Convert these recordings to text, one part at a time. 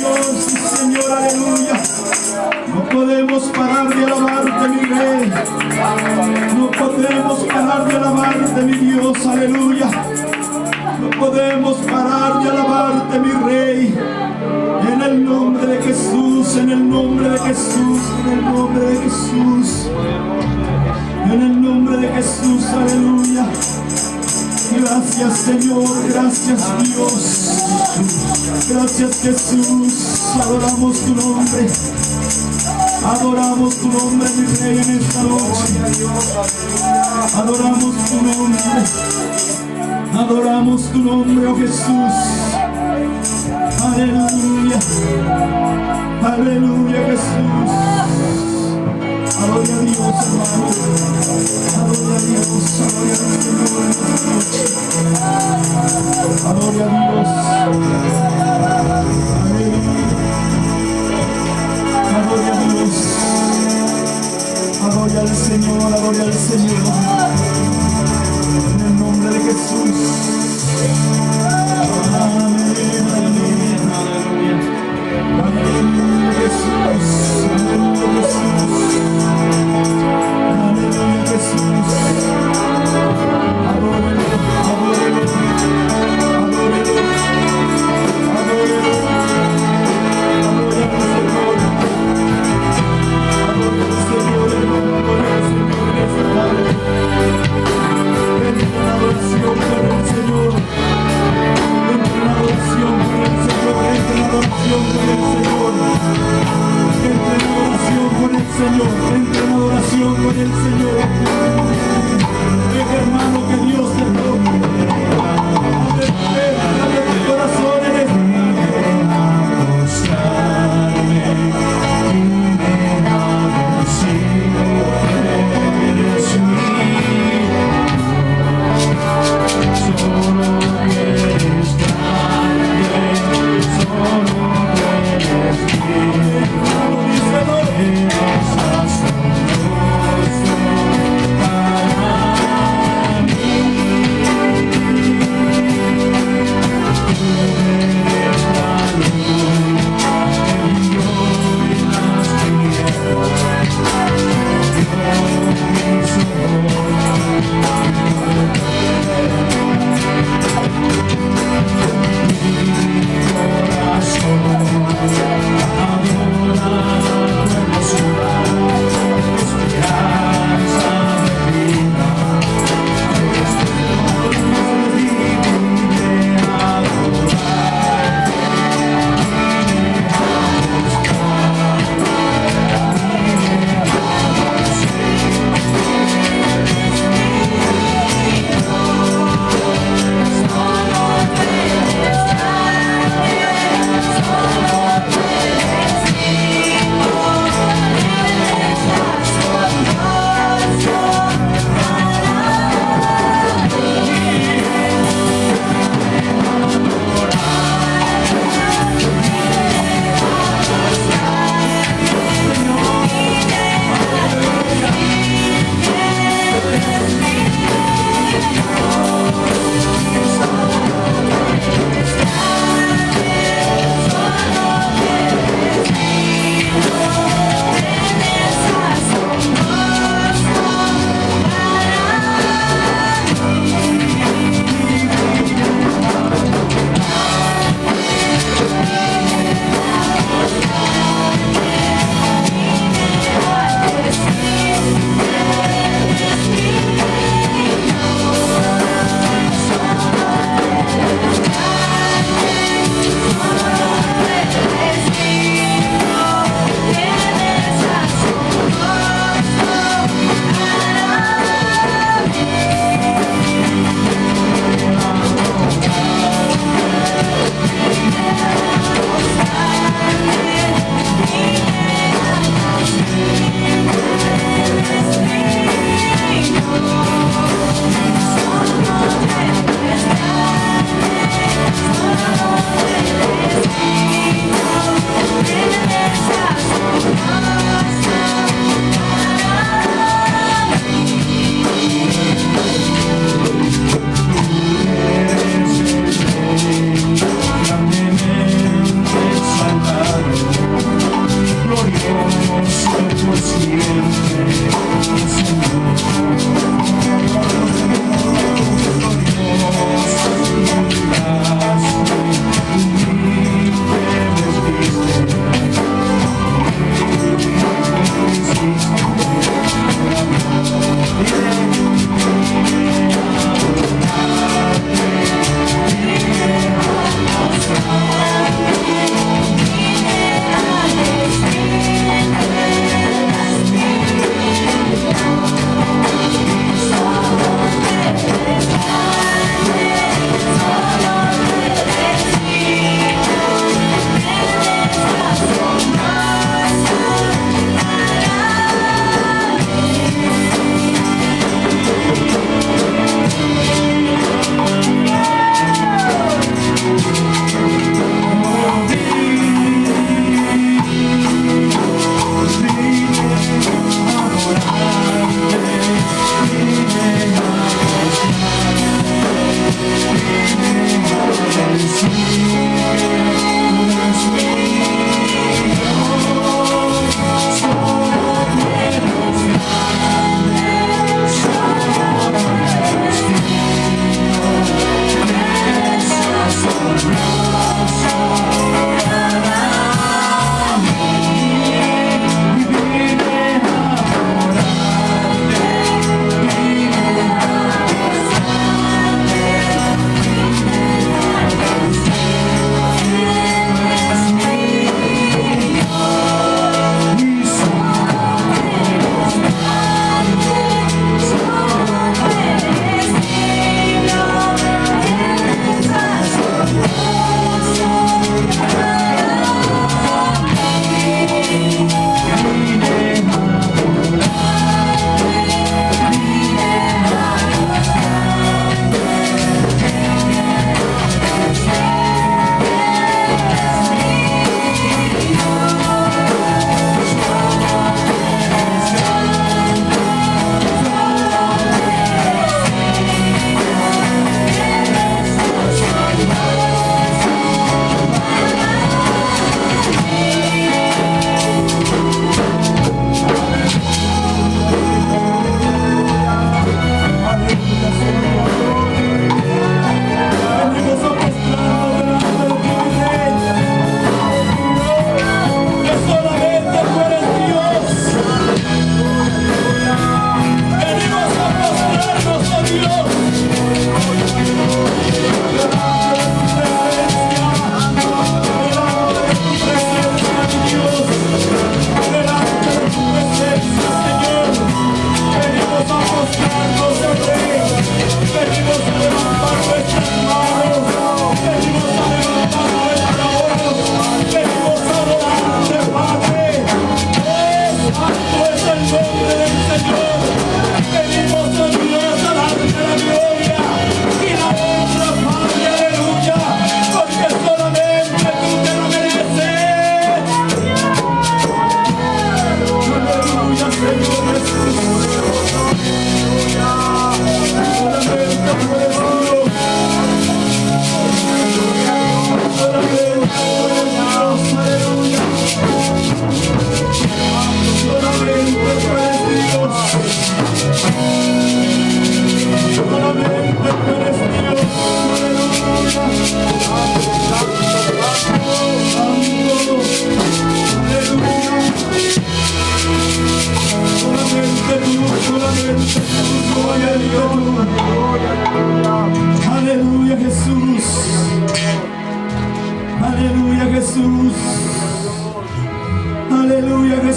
Dios, sí, Señor, aleluya. No podemos parar de alabarte, mi Rey. No podemos parar de alabarte, mi Dios, aleluya. No podemos parar de alabarte, mi Rey. En el nombre de Jesús, en el nombre de Jesús, en el nombre de Jesús. En el nombre de Jesús, aleluya. Gracias, Señor, gracias, Dios. Gracias, Jesús. Adoramos tu nombre. Adoramos tu nombre, mi Rey, en esta noche. Adoramos tu nombre. Adoramos tu nombre, oh Jesús. Aleluya. Aleluya, Jesús. Adora a Dios, hermano. Adora a Dios, adora al Señor en esta noche. Adora a Dios. Aleluya. Adora a Dios. Adora al Señor, adora al Señor. En el nombre de Jesús. Amén, aleluya. Aleluya, Jesús. Aleluya, Jesús. Aleluya, Jesús. Adórelo, adórelo, adórelo.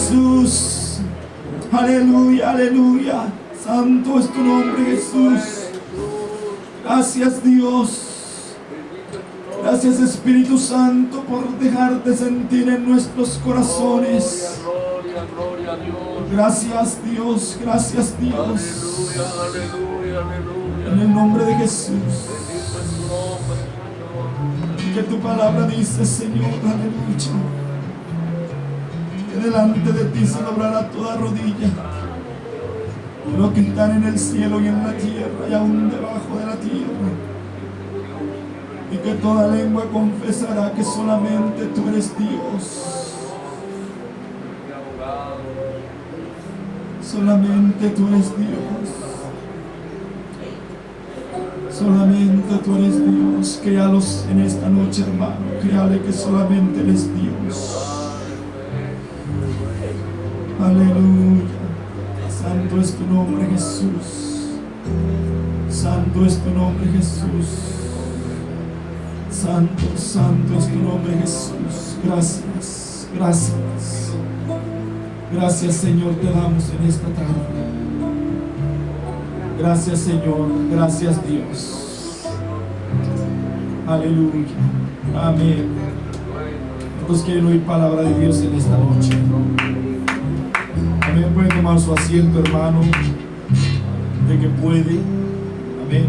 Jesús. Aleluya, aleluya. Santo es tu nombre, Jesús. Gracias, Dios. Gracias, Espíritu Santo, por dejarte sentir en nuestros corazones. Gracias, Dios. Gracias, Dios. En el nombre de Jesús. Que tu palabra dice, Señor, aleluya, que delante de ti se doblará toda rodilla, lo que están en el cielo y en la tierra y aún debajo de la tierra, y que toda lengua confesará que solamente tú eres Dios. Solamente tú eres Dios. Solamente tú eres Dios. Créalos en esta noche, hermano. Créale que solamente eres Dios. Aleluya. Santo es tu nombre, Jesús. Santo es tu nombre, Jesús. Santo, santo es tu nombre, Jesús. Gracias, gracias. Gracias, Señor, te damos en esta tarde. Gracias, Señor. Gracias, Dios. Aleluya. Amén. ¿Cuántos quieren oír palabra de Dios en esta noche? Amén. Pueden tomar su asiento, hermano, de que puede. Amén.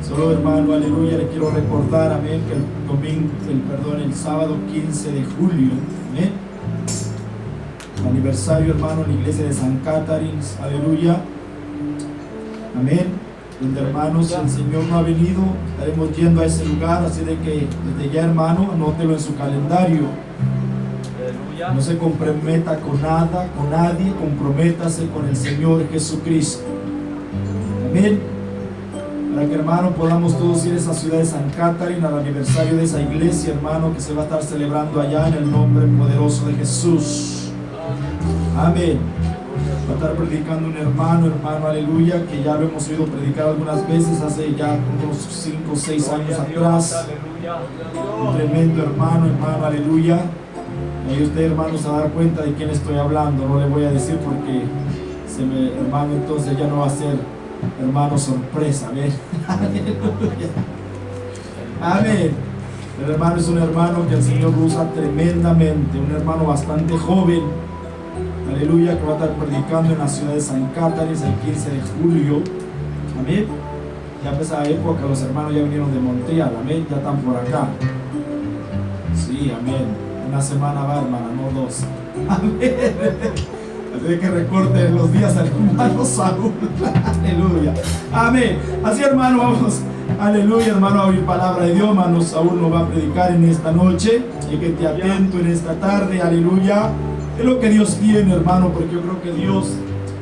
Solo, hermano, aleluya, le quiero recordar, amén, que el sábado 15 de julio, amén, aniversario, hermano, en la iglesia de San Catarines, aleluya. Amén. Donde, hermanos, si el Señor no ha venido, estaremos yendo a ese lugar. Así de que desde ya, hermano, anótelo en su calendario. No se comprometa con nada, con nadie. Comprométase con el Señor Jesucristo. Amén. Para que, hermano, podamos todos ir a esa ciudad de San Catarines al aniversario de esa iglesia, hermano, que se va a estar celebrando allá en el nombre poderoso de Jesús. Amén. Va a estar predicando un hermano, aleluya, que ya lo hemos oído predicar algunas veces, hace ya unos 5 o 6 años atrás. Un tremendo hermano, aleluya. Y usted, hermano, se va a dar cuenta de quién estoy hablando. No le voy a decir porque hermano, entonces ya no va a ser, hermano, sorpresa. Amén. Amén. El hermano es un hermano que el Señor usa tremendamente, un hermano bastante joven. Aleluya, que va a estar predicando en la ciudad de San Catarines el 15 de julio. Amén. Ya en esa época los hermanos ya vinieron de Montreal. Amén. Ya están por acá. Sí, amén. Una semana va, hermana, no 2. Amén. Así que recorte los días al hermano Saúl. Aleluya. Amén. Así, hermano, vamos. Aleluya, hermano, a oír palabra de Dios. Hermano Saúl nos va a predicar en esta noche. Y que te atento en esta tarde. Aleluya. Es lo que Dios tiene, hermano, porque yo creo que Dios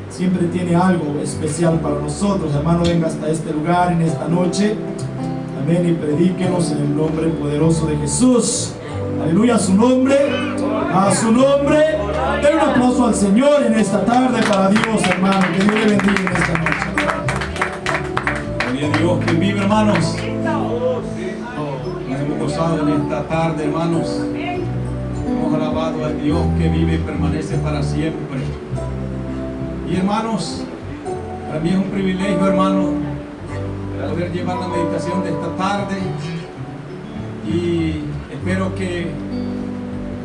siempre tiene algo especial para nosotros. Hermano, venga hasta este lugar en esta noche. Amén. Y predíquenos en el nombre poderoso de Jesús. Aleluya, a su nombre. A su nombre. Den un aplauso al Señor en esta tarde para Dios, hermano. Que Dios le bendiga en esta noche. Gloria a Dios, que vive, hermanos. Nos hemos gozado en esta tarde, hermanos. Hemos alabado al Dios que vive y permanece para siempre. Y, hermanos, para mí es un privilegio, hermano, poder llevar la meditación de esta tarde. Y espero que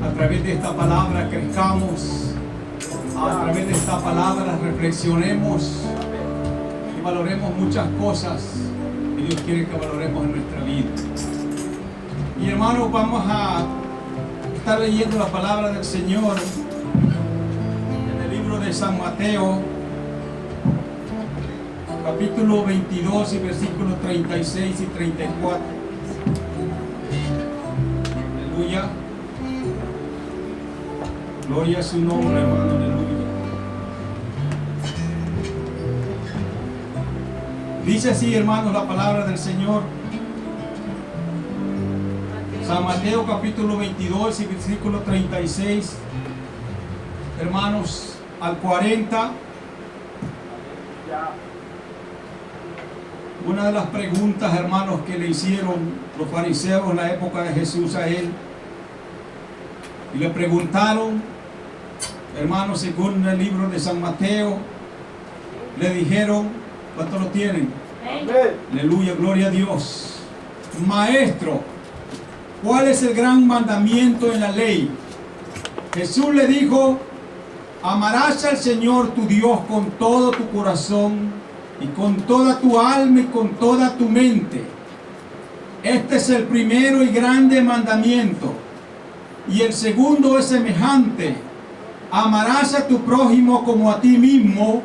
a través de esta palabra crezcamos, a través de esta palabra reflexionemos y valoremos muchas cosas que Dios quiere que valoremos en nuestra vida. Y, hermanos, vamos a estar leyendo la palabra del Señor en el libro de San Mateo, capítulo 22 y versículos 36 y 34. Aleluya. Gloria a su nombre, hermano. Aleluya. Dice así, hermanos, la palabra del Señor. San Mateo capítulo 22 y versículo 36, hermanos, al 40. Una de las preguntas, hermanos, que le hicieron los fariseos en la época de Jesús a él, y le preguntaron hermanos, según el libro de San Mateo, le dijeron, ¿cuántos lo tienen? Aleluya, gloria a Dios. Maestro, ¿cuál es el gran mandamiento en la ley? Jesús le dijo, amarás al Señor tu Dios con todo tu corazón y con toda tu alma y con toda tu mente. Este es el primero y grande mandamiento. Y el segundo es semejante. Amarás a tu prójimo como a ti mismo.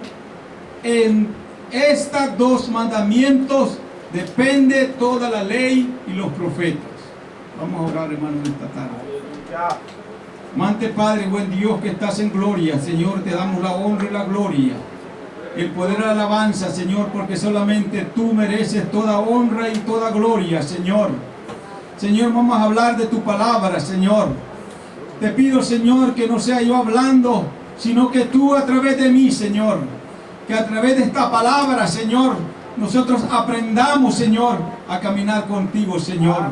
En estos dos mandamientos depende toda la ley y los profetas. Vamos a orar, hermanos, esta tarde. Amante Padre, buen Dios que estás en gloria, Señor, te damos la honra y la gloria, el poder y la alabanza, Señor, porque solamente tú mereces toda honra y toda gloria, Señor. Señor, vamos a hablar de tu palabra, Señor. Te pido, Señor, que no sea yo hablando, sino que tú a través de mí, Señor, que a través de esta palabra, Señor, nosotros aprendamos, Señor, a caminar contigo, Señor,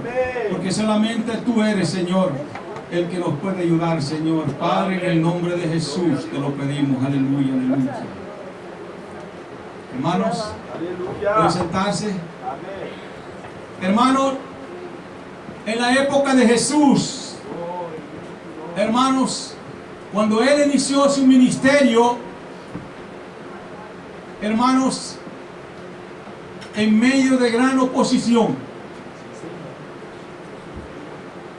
porque solamente tú eres, Señor, el que nos puede ayudar, Señor. Padre, en el nombre de Jesús te lo pedimos. Aleluya, aleluya. Hermanos, pueden sentarse. Hermanos, en la época de Jesús, hermanos, cuando Él inició su ministerio, hermanos, en medio de gran oposición,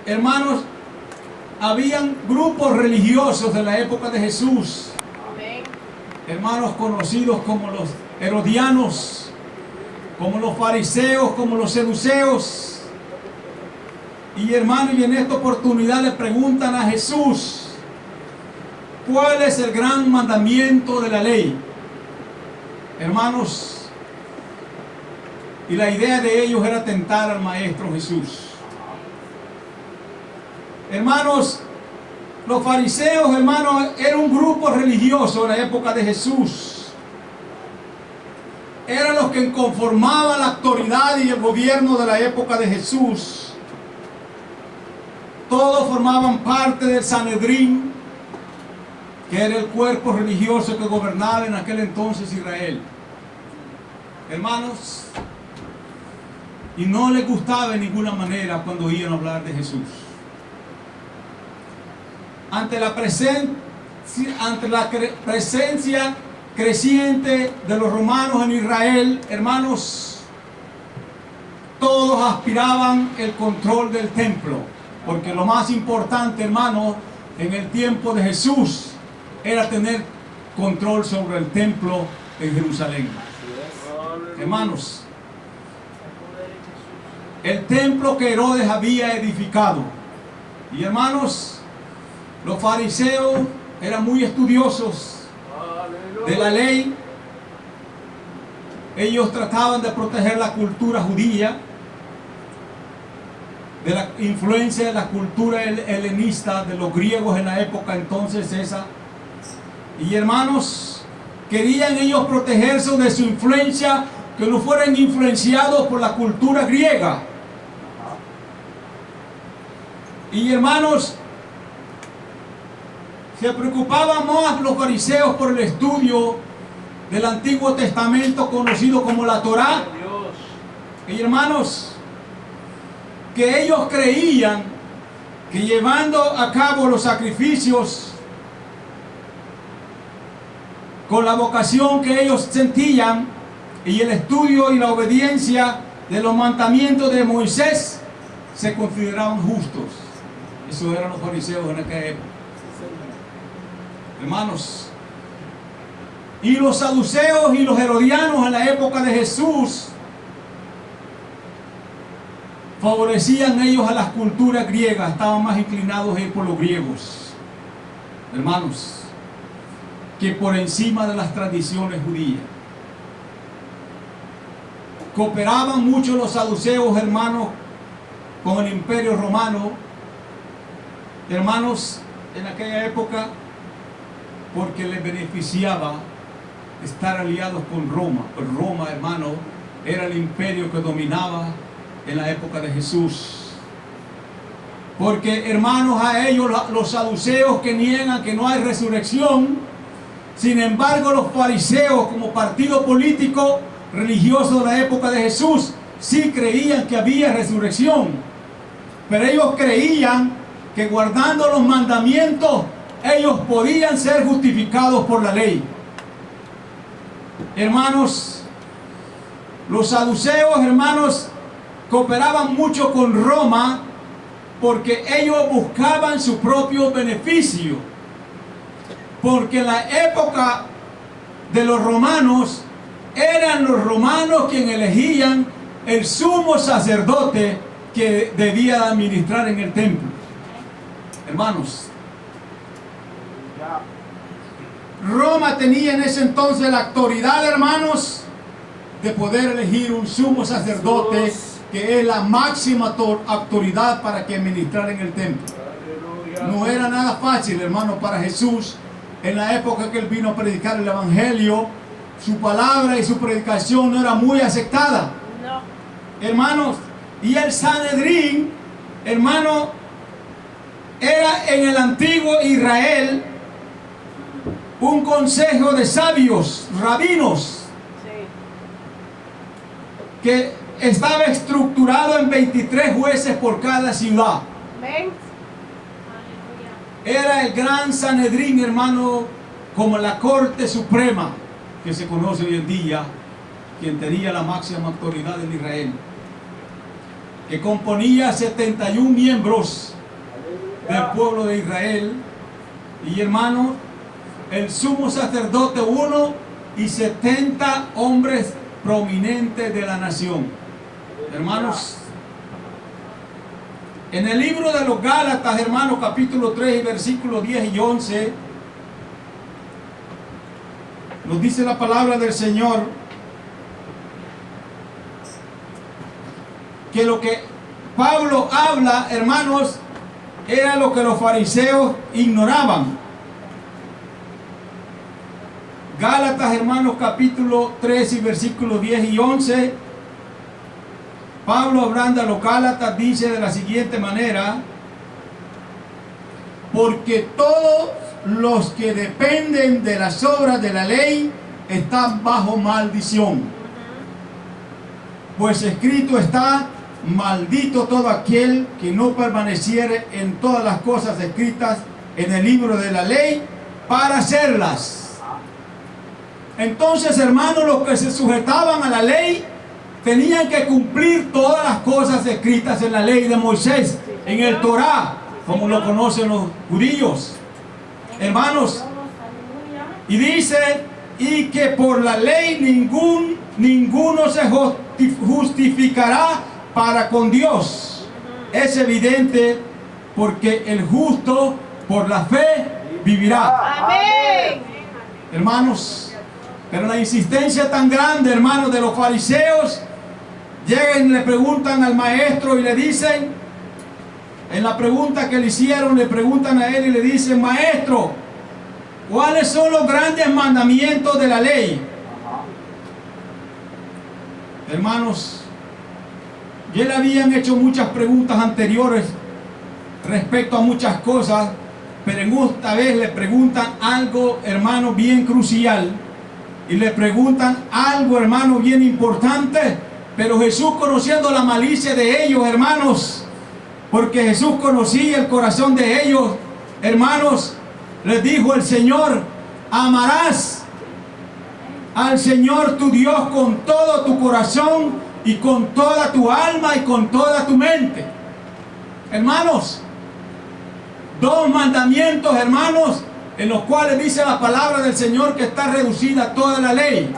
hermanos, habían grupos religiosos de la época de Jesús, hermanos, conocidos como los herodianos, como los fariseos, como los seduceos. Y hermanos, y en esta oportunidad le preguntan a Jesús, ¿cuál es el gran mandamiento de la ley? Hermanos, y la idea de ellos era tentar al Maestro Jesús. Hermanos, los fariseos, hermanos, era un grupo religioso en la época de Jesús. Eran los que conformaban la autoridad y el gobierno de la época de Jesús. Todos formaban parte del Sanedrín, que era el cuerpo religioso que gobernaba en aquel entonces Israel. Hermanos, y no les gustaba de ninguna manera cuando oían hablar de Jesús. Ante la presencia creciente de los romanos en Israel, hermanos, todos aspiraban el control del templo, porque lo más importante, hermanos, en el tiempo de Jesús era tener control sobre el templo en Jerusalén. Hermanos, el templo que Herodes había edificado. Y hermanos, los fariseos eran muy estudiosos de la ley. Ellos trataban de proteger la cultura judía de la influencia de la cultura helenista de los griegos en la época entonces esa. Y hermanos, querían ellos protegerse de su influencia, que no fueran influenciados por la cultura griega. Y hermanos, se preocupaban más los fariseos por el estudio del Antiguo Testamento conocido como la Torá. Y hermanos, que ellos creían que llevando a cabo los sacrificios con la vocación que ellos sentían y el estudio y la obediencia de los mandamientos de Moisés, se consideraban justos. Eso eran los fariseos en aquella época. Hermanos, y los saduceos y los herodianos en la época de Jesús favorecían ellos a las culturas griegas, estaban más inclinados por los griegos, hermanos, que por encima de las tradiciones judías. Cooperaban mucho los saduceos, hermanos, con el imperio romano, hermanos, en aquella época, porque les beneficiaba estar aliados con Roma. Pues Roma, hermano, era el imperio que dominaba en la época de Jesús. Porque, hermanos, a ellos, los saduceos que niegan que no hay resurrección, sin embargo, los fariseos, como partido político religioso de la época de Jesús, sí creían que había resurrección. Pero ellos creían que guardando los mandamientos, ellos podían ser justificados por la ley. Hermanos, los saduceos, hermanos, cooperaban mucho con Roma porque ellos buscaban su propio beneficio. Porque en la época de los romanos, eran los romanos quienes elegían el sumo sacerdote que debía administrar en el templo. Hermanos, Roma tenía en ese entonces la autoridad, hermanos, de poder elegir un sumo sacerdote que es la máxima autoridad para que administrara en el templo. No era nada fácil, hermanos, para Jesús en la época que él vino a predicar el evangelio. Su palabra y su predicación no era muy aceptada. Hermanos, y el Sanedrín, hermano, era en el antiguo Israel un consejo de sabios, rabinos, que estaba estructurado en 23 jueces por cada ciudad. Era el gran Sanedrín, hermano, como la Corte Suprema que se conoce hoy en día, quien tenía la máxima autoridad en Israel, que componía 71 miembros del pueblo de Israel, y hermanos, el sumo sacerdote uno y 70 hombres prominentes de la nación. Hermanos, en el libro de los Gálatas, hermanos, capítulo 3 y versículos 10 y 11, nos dice la palabra del Señor que lo que Pablo habla, hermanos, era lo que los fariseos ignoraban. Gálatas, hermanos, capítulo 3 y versículos 10 y 11. Pablo, hablando a los Gálatas, dice de la siguiente manera: porque todos los que dependen de las obras de la ley están bajo maldición. Pues escrito está: maldito todo aquel que no permaneciere en todas las cosas escritas en el libro de la ley para hacerlas. Entonces, hermanos, los que se sujetaban a la ley tenían que cumplir todas las cosas escritas en la ley de Moisés, en el Torá, como lo conocen los judíos. Hermanos, y dice: y que por la ley ninguno se justificará para con Dios. Es evidente, porque el justo por la fe vivirá. Amén. Hermanos, pero la insistencia tan grande, hermanos, de los fariseos, llegan y le preguntan al maestro y le dicen, en la pregunta que le hicieron, le preguntan a él y le dicen: maestro, ¿cuáles son los grandes mandamientos de la ley? Hermanos, ya le habían hecho muchas preguntas anteriores respecto a muchas cosas, pero en esta vez le preguntan algo, hermano, bien crucial, y le preguntan algo, hermano, bien importante. Pero Jesús, conociendo la malicia de ellos, hermanos, porque Jesús conocía el corazón de ellos, hermanos, les dijo el Señor: amarás al Señor tu Dios con todo tu corazón y con toda tu alma y con toda tu mente. Hermanos, dos mandamientos, hermanos, en los cuales dice la palabra del Señor que está reducida toda la ley.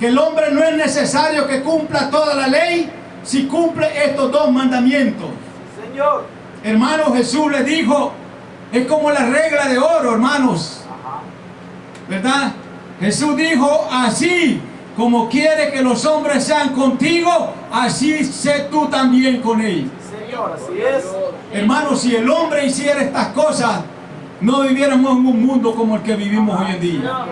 Que el hombre no es necesario que cumpla toda la ley si cumple estos dos mandamientos. Señor. Hermanos, Jesús le dijo, es como la regla de oro, hermanos. ¿Verdad? Jesús dijo: así como quiere que los hombres sean contigo, así sé tú también con ellos. Señor, así es. Hermanos, si el hombre hiciera estas cosas, no viviéramos en un mundo como el que vivimos hoy en día.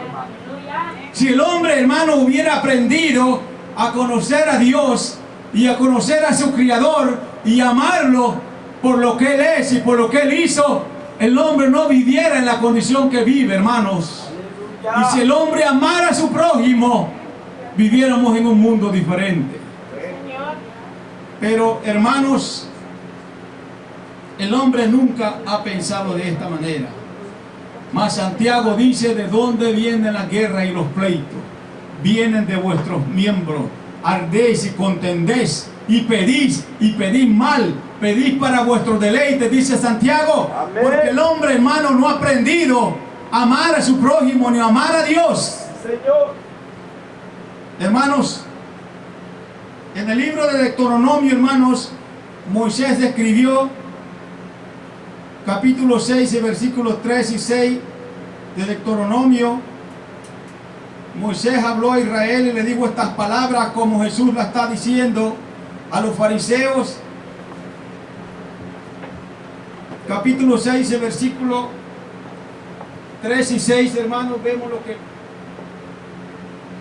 Si el hombre, hermano, hubiera aprendido a conocer a Dios y a conocer a su Creador y amarlo, por lo que Él es y por lo que Él hizo, el hombre no viviera en la condición que vive, hermanos. Y si el hombre amara a su prójimo, viviéramos en un mundo diferente. Pero, hermanos, el hombre nunca ha pensado de esta manera. Mas Santiago dice: ¿de dónde vienen la guerra y los pleitos? Vienen de vuestros miembros. Ardéis y contendéis y pedís mal, pedís para vuestro deleite, dice Santiago. Amén. Porque el hombre, hermano, no ha aprendido a amar a su prójimo ni a amar a Dios. Señor. Hermanos, en el libro de Deuteronomio, hermanos, Moisés escribió capítulo 6, versículos 3 y 6 de Deuteronomio. Moisés habló a Israel y le dijo estas palabras como Jesús la está diciendo a los fariseos. Capítulo 6, versículo 3 y 6, hermanos, vemos lo que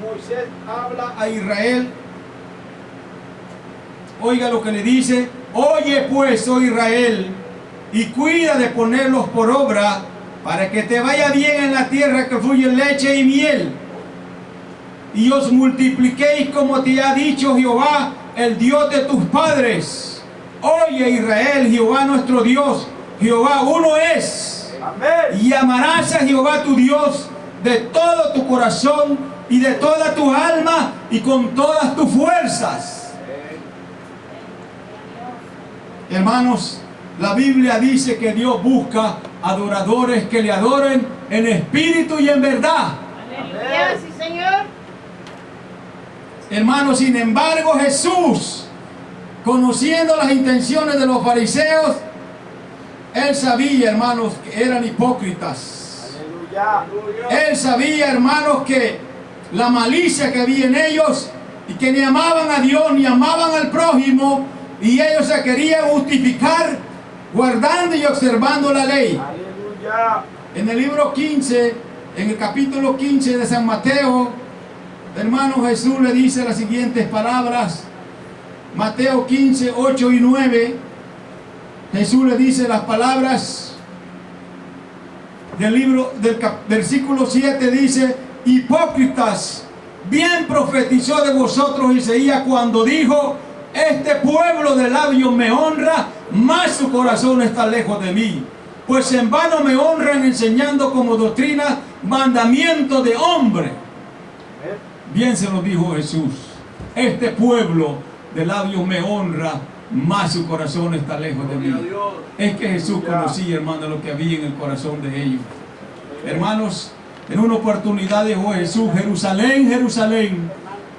Moisés habla a Israel. Oiga lo que le dice: oye pues, oh Israel, y cuida de ponerlos por obra, para que te vaya bien en la tierra que fluye leche y miel, y os multipliquéis como te ha dicho Jehová, el Dios de tus padres. Oye Israel, Jehová nuestro Dios, Jehová uno es. Amén. Y amarás a Jehová tu Dios de todo tu corazón y de toda tu alma y con todas tus fuerzas. Hermanos, la Biblia dice que Dios busca adoradores que le adoren en espíritu y en verdad. Aleluya, sí, Señor. Hermanos, sin embargo, Jesús, conociendo las intenciones de los fariseos, Él sabía, hermanos, que eran hipócritas. Aleluya. Él sabía, hermanos, que la malicia que había en ellos y que ni amaban a Dios ni amaban al prójimo, y ellos se querían justificar guardando y observando la ley. Aleluya. En el libro 15, en el capítulo 15 de San Mateo, hermano, Jesús le dice las siguientes palabras. Mateo 15, 8 y 9. Jesús le dice las palabras del libro, del versículo 7 dice: hipócritas, bien profetizó de vosotros Isaías cuando dijo: este pueblo de labios me honra, mas su corazón está lejos de mí. Pues en vano me honran enseñando como doctrina mandamiento de hombre. Bien se lo dijo Jesús: este pueblo de labios me honra, mas su corazón está lejos de mí. Es que Jesús conocía, hermano, lo que había en el corazón de ellos. Hermanos, en una oportunidad dijo Jesús: Jerusalén, Jerusalén,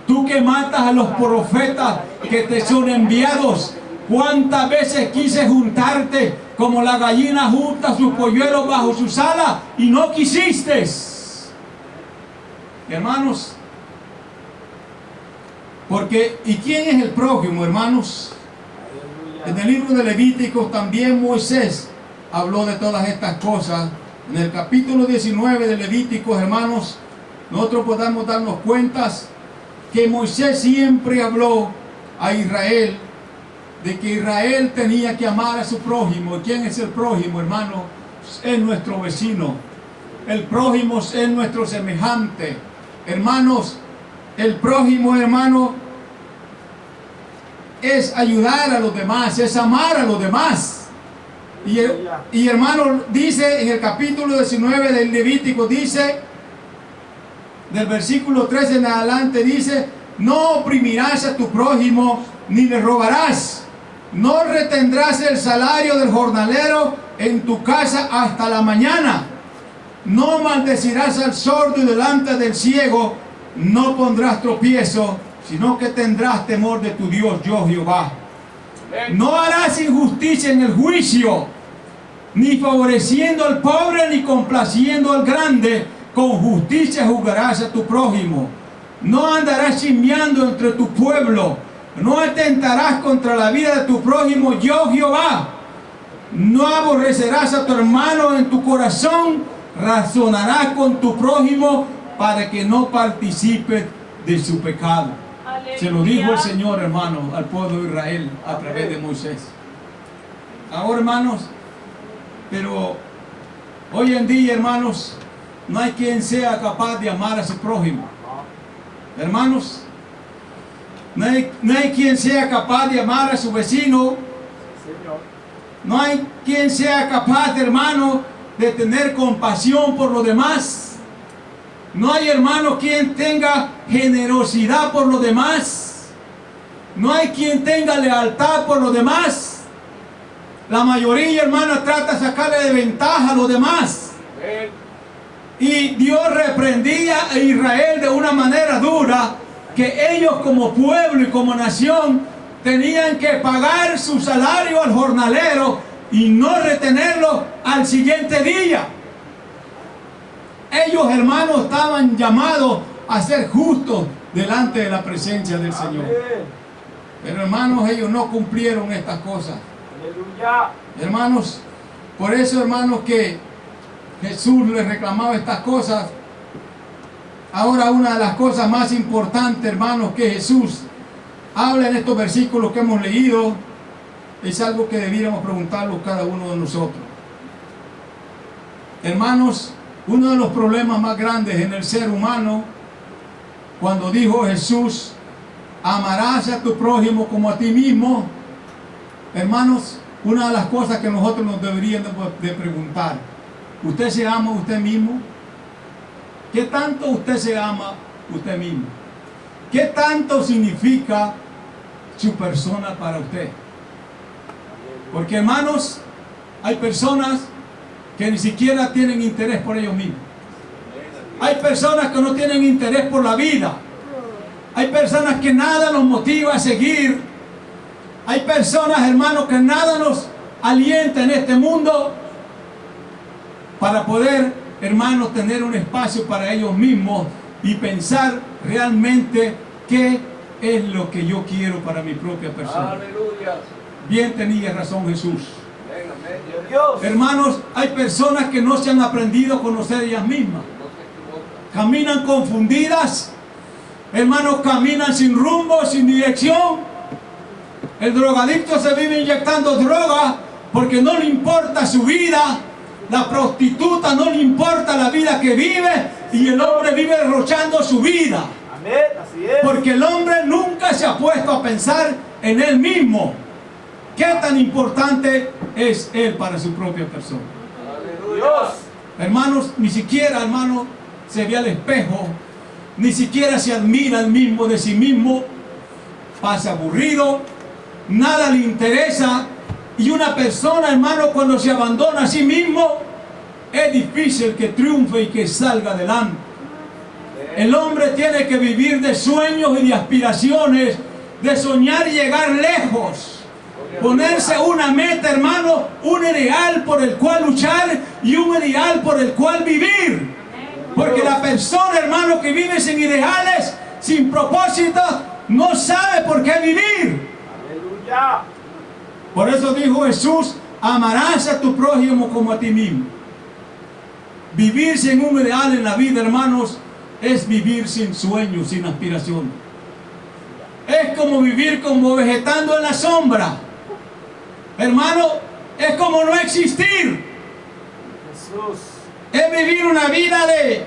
tú que matas a los profetas que te son enviados, cuántas veces quise juntarte como la gallina junta sus polluelos bajo sus alas y no quisiste. Hermanos, porque, ¿y quién es el prójimo, hermanos? En el libro de Levíticos también Moisés habló de todas estas cosas. En el capítulo 19 de Levíticos, hermanos, nosotros podamos darnos cuenta que Moisés siempre habló a Israel de que Israel tenía que amar a su prójimo. ¿Quién es el prójimo, hermano? Es nuestro vecino. El prójimo es nuestro semejante. Hermanos, el prójimo, hermano, es ayudar a los demás, es amar a los demás. Y hermano, dice en el capítulo 19 del Levítico, dice, del versículo 13 en adelante, dice: no oprimirás a tu prójimo, ni le robarás, no retendrás el salario del jornalero en tu casa hasta la mañana, no maldecirás al sordo y delante del ciego no pondrás tropiezo, sino que tendrás temor de tu Dios, yo Jehová. No harás injusticia en el juicio, ni favoreciendo al pobre, ni complaciendo al grande. Con justicia juzgarás a tu prójimo. No andarás chismeando entre tu pueblo. No atentarás contra la vida de tu prójimo, yo Jehová. No aborrecerás a tu hermano en tu corazón. Razonarás con tu prójimo para que no participe de su pecado. Aleluya. Se lo dijo el Señor, hermano, al pueblo de Israel a través de Moisés. Ahora, hermanos, pero hoy en día, hermanos, no hay quien sea capaz de amar a su prójimo. Hermanos, no hay quien sea capaz de amar a su vecino. No hay quien sea capaz, hermano, de tener compasión por los demás. No hay, hermano, quien tenga generosidad por los demás. No hay quien tenga lealtad por los demás. La mayoría, hermano, trata de sacarle de ventaja a los demás. Y Dios reprendía a Israel de una manera dura, que ellos como pueblo y como nación tenían que pagar su salario al jornalero y no retenerlo al siguiente día. Ellos, hermanos, estaban llamados a ser justos delante de la presencia del Señor. Pero, hermanos, ellos no cumplieron estas cosas. Hermanos, por eso, hermanos, que Jesús les reclamaba estas cosas. Ahora, una de las cosas más importantes, hermanos, que Jesús habla en estos versículos que hemos leído, es algo que debiéramos preguntarnos cada uno de nosotros. Hermanos, uno de los problemas más grandes en el ser humano, cuando dijo Jesús, amarás a tu prójimo como a ti mismo, hermanos, una de las cosas que nosotros nos deberíamos de preguntar, ¿usted se ama a usted mismo? ¿Qué tanto usted se ama usted mismo? ¿Qué tanto significa su persona para usted? Porque, hermanos, hay personas que ni siquiera tienen interés por ellos mismos. Hay personas que no tienen interés por la vida. Hay personas que nada nos motiva a seguir. Hay personas, hermanos, que nada nos alienta en este mundo para poder, hermanos, tener un espacio para ellos mismos y pensar realmente qué es lo que yo quiero para mi propia persona. Aleluya. Bien tenía razón Jesús. Dios. Hermanos, hay personas que no se han aprendido a conocer ellas mismas. Caminan confundidas. Hermanos, caminan sin rumbo, sin dirección. El drogadicto se vive inyectando droga porque no le importa su vida. La prostituta no le importa la vida que vive. Y el hombre vive derrochando su vida. Amén, así es. Porque el hombre nunca se ha puesto a pensar en él mismo. ¿Qué tan importante es él para su propia persona? Aleluya. Hermanos, ni siquiera, hermano, se ve al espejo, ni siquiera se admira el mismo de sí mismo, pasa aburrido, nada le interesa, y una persona, hermano, cuando se abandona a sí mismo, es difícil que triunfe y que salga adelante. El hombre tiene que vivir de sueños y de aspiraciones, de soñar y llegar lejos. Ponerse una meta, hermano, un ideal por el cual luchar y un ideal por el cual vivir. Porque la persona, hermano, que vive sin ideales, sin propósitos, no sabe por qué vivir. Aleluya. Por eso dijo Jesús, amarás a tu prójimo como a ti mismo. Vivir sin un ideal en la vida, hermanos, es vivir sin sueños, sin aspiración. Es como vivir como vegetando en la sombra. Hermano, es como no existir. Jesús. Es vivir una vida de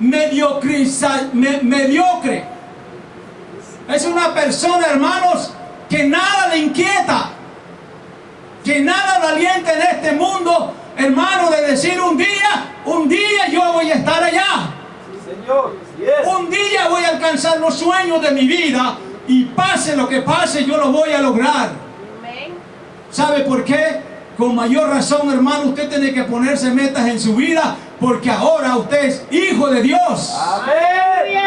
mediocre. Es una persona, hermanos, que nada le inquieta, que nada lo alienta en este mundo, hermano, de decir un día yo voy a estar allá. Sí, Señor. Así es. Un día voy a alcanzar los sueños de mi vida y pase lo que pase, yo lo voy a lograr. ¿Sabe por qué? Con mayor razón, hermano, usted tiene que ponerse metas en su vida, porque ahora usted es hijo de Dios. Amén.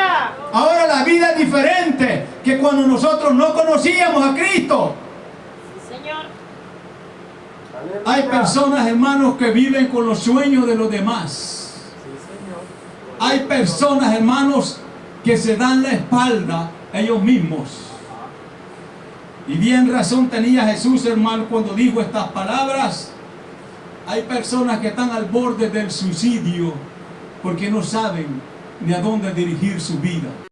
Ahora la vida es diferente que cuando nosotros no conocíamos a Cristo. Señor. Aleluya. Hay personas, hermanos, que viven con los sueños de los demás. Sí, Señor. Hay personas, hermanos, que se dan la espalda a ellos mismos. Y bien razón tenía Jesús, hermano, cuando dijo estas palabras. Hay personas que están al borde del suicidio porque no saben ni a dónde dirigir su vida.